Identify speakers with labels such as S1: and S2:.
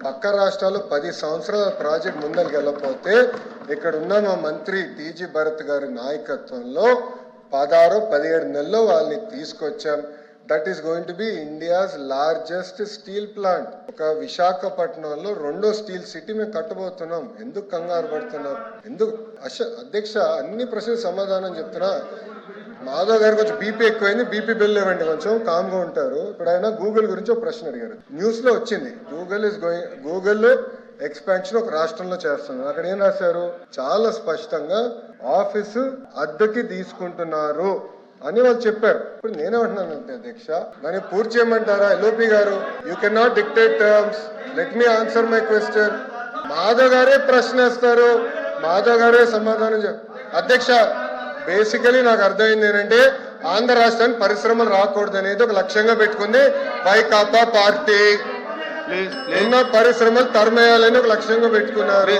S1: పక్క రాష్ట్రాలు 10 సంవత్సరాల ప్రాజెక్ట్ ముందరికి వెళ్ళకపోతే ఇక్కడ ఉన్న మా మంత్రి టీజీ భరత్ గారి నాయకత్వంలో 16-17 నెలల్లో వాళ్ళని తీసుకొచ్చాం. That is going to be India's largest steel plant. ఒక విశాఖపట్నంలో 2వ స్టీల్ సిటీ మేము కట్టబోతున్నాం. ఎందుకు కంగారు పడుతున్నారు? ఎందుకు అధ్యక్ష అన్ని ప్రశ్నలు సమాధానం చెప్తున్నా. మాధవ్ గారికి కొంచెం బీపీ ఎక్కువైంది, బీపీ బిల్ ఇవ్వండి, కొంచెం కామ్గా ఉంటారు. ఇప్పుడు ఆయన గూగుల్ గురించి ఒక ప్రశ్న అడిగారు. న్యూస్ లో వచ్చింది గూగుల్ ఎక్స్పాన్షన్ ఒక రాష్ట్రంలో చేస్తున్నారు. అక్కడ ఏం రాశారు? చాలా స్పష్టంగా ఆఫీసు అద్దెకి తీసుకుంటున్నారు అని వాళ్ళు చెప్పారు. ఇప్పుడు నేనేమంటున్నానంటే అధ్యక్ష, దాన్ని పూర్తి చేయమంటారా? ఎల్ఓపి గారు, you can not dictate terms, let me answer my question. Madhav గారే ప్రశ్న వేస్తారు, మాధవ్ గారే సమాధానం అధ్యక్ష, బేసికలీ నాకు అర్థమైంది ఏంటంటే ఆంధ్ర రాష్ట్రానికి పరిశ్రమలు రాకూడదు అనేది ఒక లక్ష్యంగా పెట్టుకుంది వైకాపా పార్టీ. ఉన్న పరిశ్రమలు తరిమేయాలని ఒక లక్ష్యంగా పెట్టుకున్నారు.